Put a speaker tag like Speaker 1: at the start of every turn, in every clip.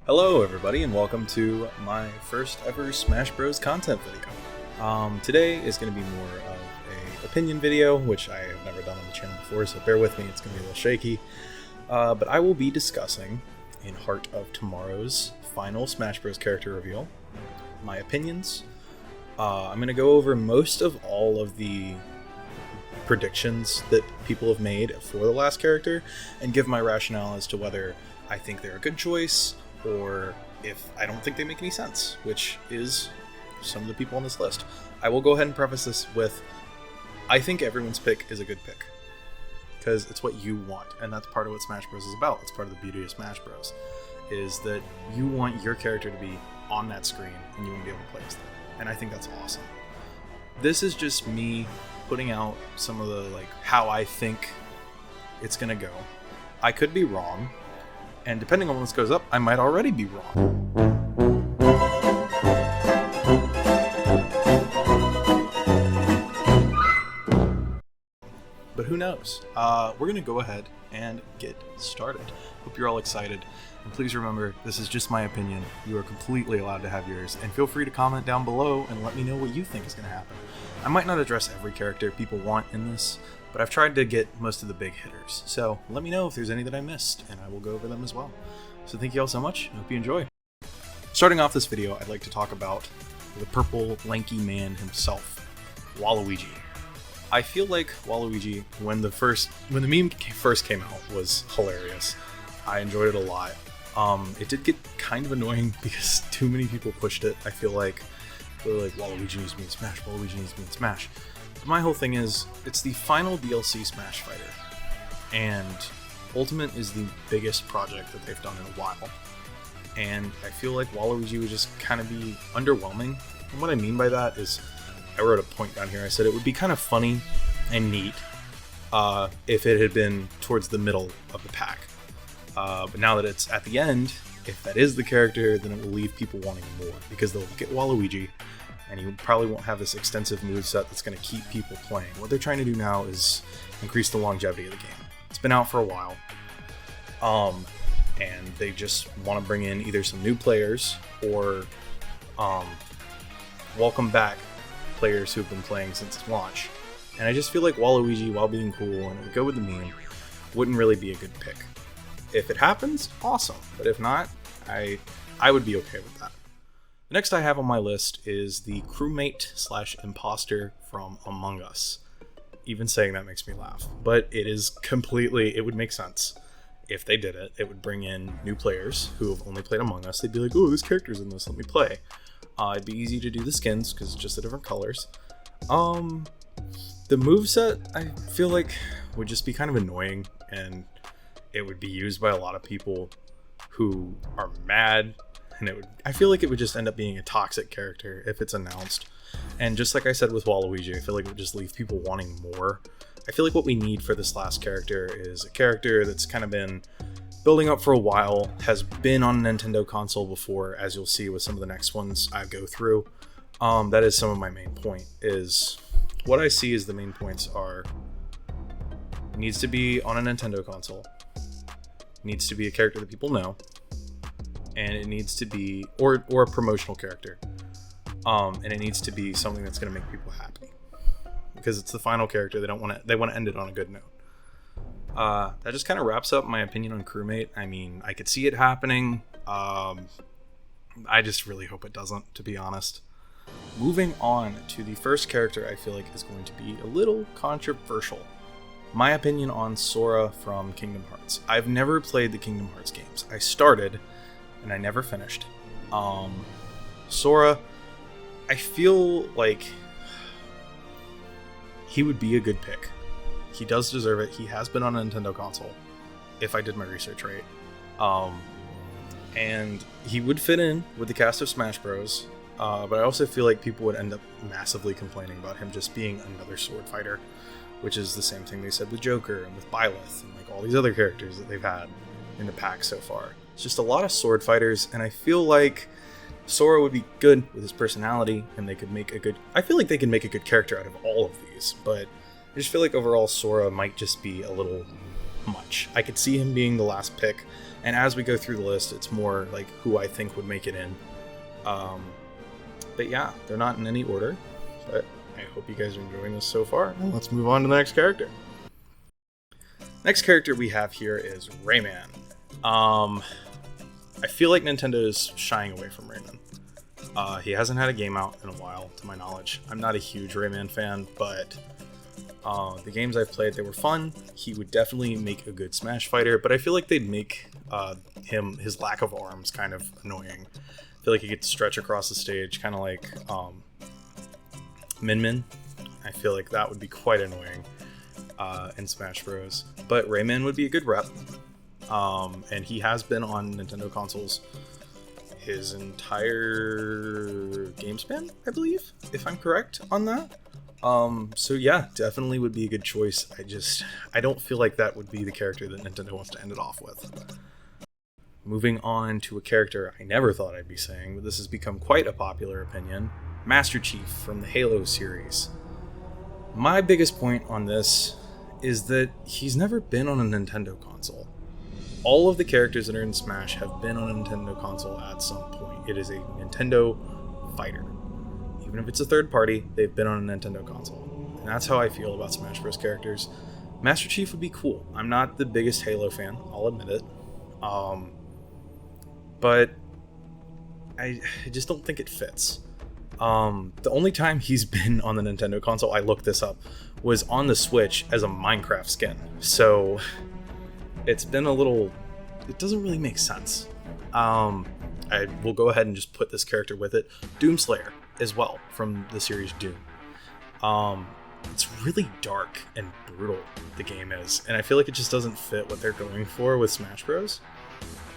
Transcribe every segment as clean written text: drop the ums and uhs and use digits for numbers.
Speaker 1: Hello everybody and welcome to my first ever Smash Bros content video. Today is going to be more of a opinion video, which I have never done on the channel before, so bear with me, it's going to be a little shaky. But I will be discussing, in Heart of Tomorrow's final Smash Bros character reveal, my opinions. I'm going to go over most of all of the predictions that people have made for the last character and give my rationale as to whether I think they're a good choice or if I don't think they make any sense, which is some of the people on this list. I will go ahead and preface this with, I think everyone's pick is a good pick, because it's what you want, and that's part of what Smash Bros is about. That's part of the beauty of Smash Bros, is that you want your character to be on that screen, and you want to be able to play as them, and I think that's awesome. This is just me putting out some of the, how I think it's gonna go. I could be wrong, and depending on when this goes up, I might already be wrong. But who knows? We're going to go ahead and get started. Hope you're all excited. And please remember, this is just my opinion. You are completely allowed to have yours. And feel free to comment down below and let me know what you think is going to happen. I might not address every character people want in this, but I've tried to get most of the big hitters. So let me know if there's any that I missed, and I will go over them as well. So thank you all so much. I hope you enjoy. Starting off this video, I'd like to talk about the purple, lanky man himself, Waluigi. I feel like Waluigi, when the meme first came out, was hilarious. I enjoyed it a lot. It did get kind of annoying because too many people pushed it. I feel like they're like, Waluigi needs to be in Smash, Waluigi needs to be in Smash. But my whole thing is, it's the final DLC Smash Fighter, and Ultimate is the biggest project that they've done in a while. And I feel like Waluigi would just kind of be underwhelming. And what I mean by that is, I wrote a point down here. I said it would be kind of funny and neat if it had been towards the middle of the pack. But now that it's at the end, if that is the character, then it will leave people wanting more, because they'll look at Waluigi and he probably won't have this extensive moveset that's going to keep people playing. What they're trying to do now is increase the longevity of the game. It's been out for a while, and they just want to bring in either some new players or welcome back players who've been playing since its launch. And I just feel like Waluigi, while being cool and it would go with the meme, wouldn't really be a good pick. If it happens, awesome. But if not, I would be okay with that. The next I have on my list is the crewmate / imposter from Among Us. Even saying that makes me laugh. But it would make sense. If they did it, it would bring in new players who have only played Among Us. They'd be like, oh, this character's in this, let me play. It'd be easy to do the skins, because it's just the different colors. The moveset, I feel like, would just be kind of annoying, and it would be used by a lot of people who are mad, and I feel like it would just end up being a toxic character if it's announced. And just like I said with Waluigi, I feel like it would just leave people wanting more. I feel like what we need for this last character is a character that's kind of been building up for a while, has been on a Nintendo console before, as you'll see with some of the next ones I go through. That is some of my main point, is what I see as the main points are, it needs to be on a Nintendo console, it needs to be a character that people know, and it needs to be, or a promotional character, and it needs to be something that's going to make people happy, because it's the final character. They want to end it on a good note. That just kind of wraps up my opinion on crewmate. I mean, I could see it happening. I just really hope it doesn't, to be honest. Moving on to the first character I feel like is going to be a little controversial. My opinion on Sora from Kingdom Hearts. I've never played the Kingdom Hearts games. I started, and I never finished. Sora, I feel like he would be a good pick. He does deserve it. He has been on a Nintendo console, if I did my research right. And he would fit in with the cast of Smash Bros. But I also feel like people would end up massively complaining about him just being another sword fighter, which is the same thing they said with Joker and with Byleth and all these other characters that they've had in the pack so far. It's just a lot of sword fighters, and I feel like Sora would be good with his personality, and they could make a good... I feel like they can make a good character out of all of these, but I just feel like overall Sora might just be a little much. I could see him being the last pick, And as we go through the list, it's more like who I think would make it in. But yeah, they're not in any order. But I hope you guys are enjoying this so far. And let's move on to the next character. Next character we have here is Rayman. I feel like Nintendo is shying away from Rayman. He hasn't had a game out in a while, to my knowledge. I'm not a huge Rayman fan, but the games I've played, they were fun. He would definitely make a good Smash fighter, but I feel like they'd make his lack of arms kind of annoying. I feel like he gets to stretch across the stage, kind of like Min Min. I feel like that would be quite annoying in Smash Bros. But Rayman would be a good rep, and he has been on Nintendo consoles his entire game span, I believe, if I'm correct on that. So yeah, definitely would be a good choice. I don't feel like that would be the character that Nintendo wants to end it off with. Moving on to a character I never thought I'd be saying, but this has become quite a popular opinion, Master Chief from the Halo series. My biggest point on this is that he's never been on a Nintendo console. All of the characters that are in Smash have been on a Nintendo console at some point. It is a Nintendo fighter. Even if it's a third party, they've been on a Nintendo console. And that's how I feel about Smash Bros. Characters. Master Chief would be cool. I'm not the biggest Halo fan, I'll admit it. But I just don't think it fits. The only time he's been on the Nintendo console, I looked this up, was on the Switch as a Minecraft skin. So it's been a little... it doesn't really make sense. I will go ahead and just put this character with it. Doomslayer as well, from the series Doom. It's really dark and brutal, the game is, and I feel like it just doesn't fit what they're going for with Smash Bros.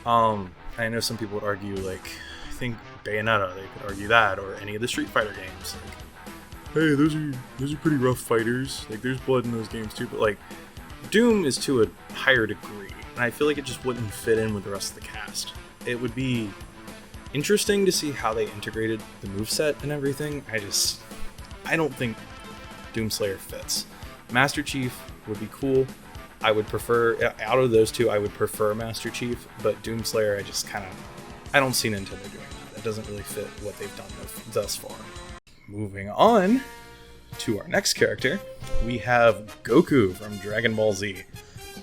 Speaker 1: I know some people would argue, like, I think Bayonetta, they could argue that, or any of the Street Fighter games. Like, hey, those are pretty rough fighters. Like, there's blood in those games too, but like, Doom is to a higher degree, and I feel like it just wouldn't fit in with the rest of the cast. It would be interesting to see how they integrated the moveset and everything. I don't think Doomslayer fits. Master Chief would be cool. I would prefer, out of those two, I would prefer Master Chief, but Doomslayer, I don't see Nintendo doing that. It doesn't really fit what they've done thus far. Moving on to our next character, we have Goku from Dragon Ball Z.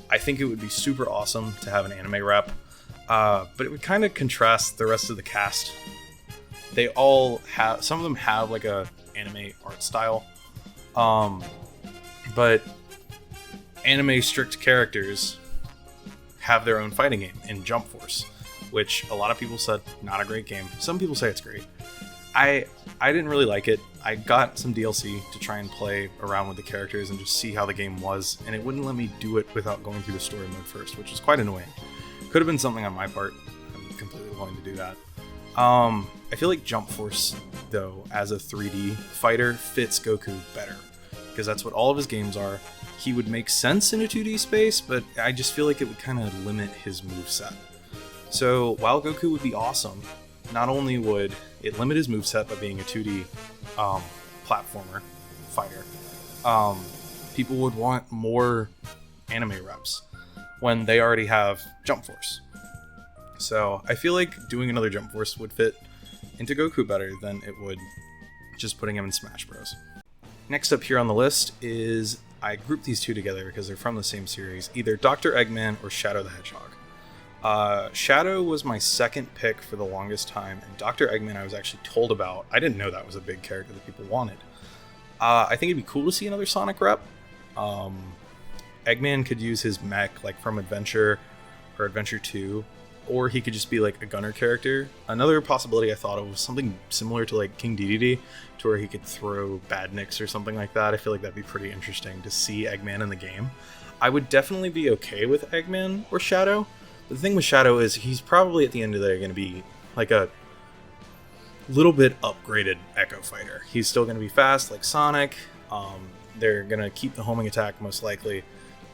Speaker 1: I think it would be super awesome to have an anime rep, but it would kind of contrast the rest of the cast. They all have, some of them have like a anime art style, but anime strict characters have their own fighting game in Jump Force, which a lot of people said not a great game. Some people say it's great. I didn't really like it. I got some DLC to try and play around with the characters and just see how the game was, and it wouldn't let me do it without going through the story mode first, which was quite annoying. Could have been something on my part. I'm completely willing to do that. I feel like Jump Force, though, as a 3D fighter, fits Goku better, because that's what all of his games are. He would make sense in a 2D space, but I just feel like it would kind of limit his moveset. So while Goku would be awesome, not only would it limit his moveset by being a 2D platformer fighter, people would want more anime reps when they already have Jump Force. So I feel like doing another Jump Force would fit into Goku better than it would just putting him in Smash Bros. Next up here on the list is, I grouped these two together because they're from the same series, either Dr. Eggman or Shadow the Hedgehog. Shadow was my second pick for the longest time, and Dr. Eggman I was actually told about. I didn't know that was a big character that people wanted. I think it'd be cool to see another Sonic rep. Eggman could use his mech like from Adventure or Adventure 2, or he could just be like a gunner character. Another possibility I thought of was something similar to like King Dedede, to where he could throw badniks or something like that. I feel like that'd be pretty interesting to see Eggman in the game. I would definitely be okay with Eggman or Shadow. The thing with Shadow is he's probably at the end of the day going to be like a little bit upgraded Echo Fighter. He's still going to be fast like Sonic. They're going to keep the homing attack most likely.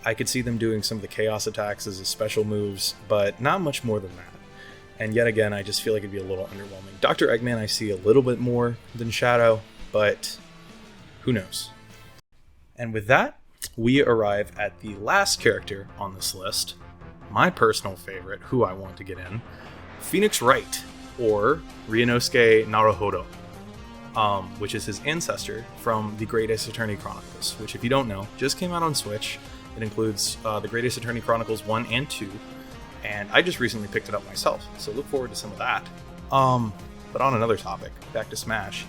Speaker 1: I could see them doing some of the chaos attacks as a special moves, but not much more than that. And yet again, I just feel like it'd be a little underwhelming. Dr. Eggman I see a little bit more than Shadow, but who knows? And with that, we arrive at the last character on this list, my personal favorite, who I want to get in, Phoenix Wright, or Ryunosuke Naruhodo, which is his ancestor from the Great Ace Attorney Chronicles, which, if you don't know, just came out on Switch. It includes the Great Ace Attorney Chronicles 1 and 2, and I just recently picked it up myself, so look forward to some of that. But on another topic, back to Smash,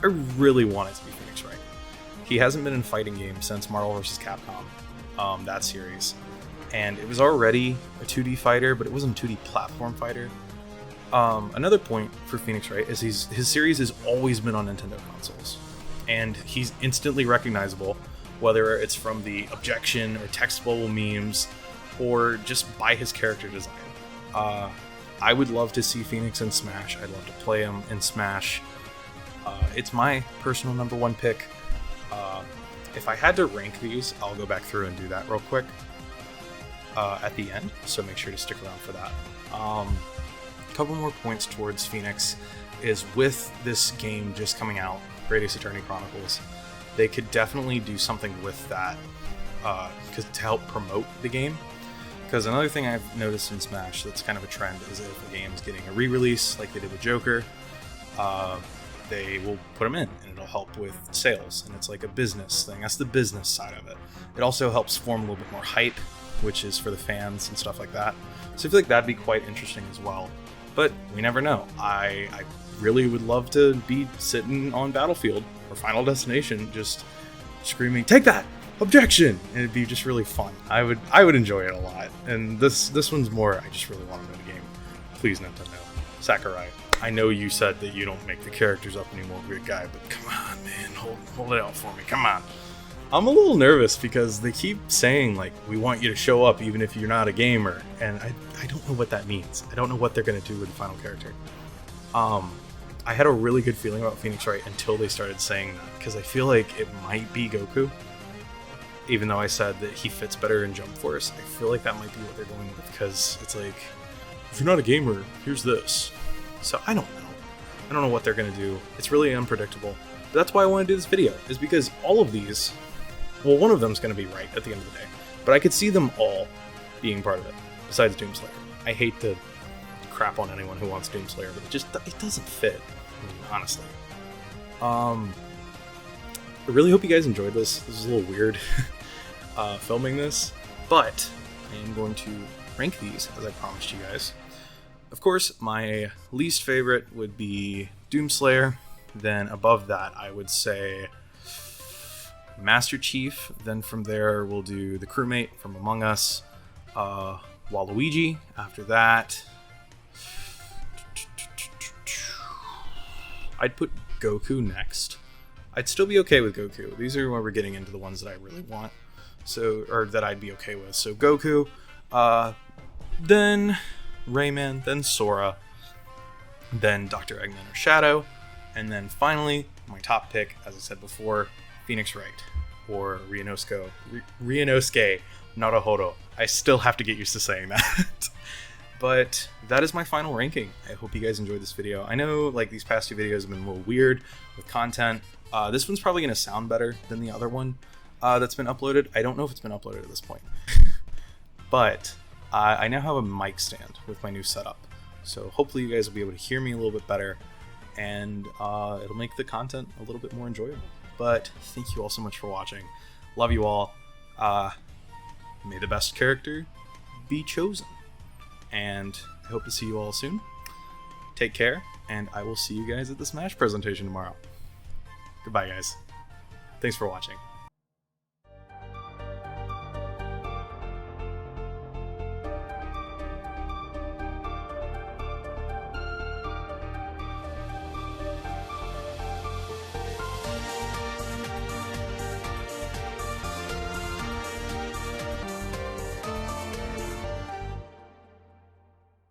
Speaker 1: I really want it to be Phoenix Wright. He hasn't been in fighting games since Marvel vs. Capcom, that series, and it was already a 2D fighter, but it wasn't a 2D platform fighter. Another point for Phoenix Wright is his series has always been on Nintendo consoles, and he's instantly recognizable, whether it's from the objection or text bubble memes, or just by his character design. I would love to see Phoenix in Smash. I'd love to play him in Smash. It's my personal number one pick. If I had to rank these, I'll go back through and do that real quick at the end, so make sure to stick around for that. A couple more points towards Phoenix is, with this game just coming out, Great Ace Attorney Chronicles, they could definitely do something with that to help promote the game. Because another thing I've noticed in Smash that's kind of a trend is that if a game is getting a re-release, like they did with Joker, they will put them in, and it'll help with sales, and it's like a business thing. That's the business side of it. It also helps form a little bit more hype, which is for the fans and stuff like that. So I feel like that'd be quite interesting as well. But we never know. I really would love to be sitting on Battlefield or Final Destination just screaming, "Take that! Objection!" And it'd be just really fun. I would enjoy it a lot. And this one's more, I just really want to know the game. Please, Nintendo. Sakurai, I know you said that you don't make the characters up anymore, good guy, but come on, man, hold it out for me, come on. I'm a little nervous because they keep saying, like, we want you to show up even if you're not a gamer, and I don't know what that means. I don't know what they're going to do with the final character. I had a really good feeling about Phoenix Wright until they started saying that, because I feel like it might be Goku. Even though I said that he fits better in Jump Force, I feel like that might be what they're going with, because it's like, if you're not a gamer, here's this. So I don't know. I don't know what they're going to do. It's really unpredictable. But that's why I want to do this video, is because all of these, well, one of them's going to be right at the end of the day, but I could see them all being part of it, besides Doomslayer. I hate to crap on anyone who wants Doomslayer, but it doesn't fit, honestly. I really hope you guys enjoyed this. This is a little weird filming this, but I am going to rank these as I promised you guys. Of course, my least favorite would be Doomslayer. Then above that, I would say Master Chief. Then from there, we'll do the crewmate from Among Us. Waluigi. After that, I'd put Goku next. I'd still be okay with Goku. These are where we're getting into the ones that I really want, or that I'd be okay with. So Goku, then Rayman, then Sora, then Dr. Eggman or Shadow, and then finally, my top pick, as I said before, Phoenix Wright, or Ryunosuke Naruhodo. I still have to get used to saying that. But that is my final ranking. I hope you guys enjoyed this video. I know, like, these past two videos have been a little weird with content. This one's probably going to sound better than the other one that's been uploaded. I don't know if it's been uploaded at this point. But I now have a mic stand with my new setup. So hopefully you guys will be able to hear me a little bit better, and it'll make the content a little bit more enjoyable. But thank you all so much for watching. Love you all. May the best character be chosen. And I hope to see you all soon. Take care, and I will see you guys at the Smash presentation tomorrow. Goodbye, guys. Thanks for watching.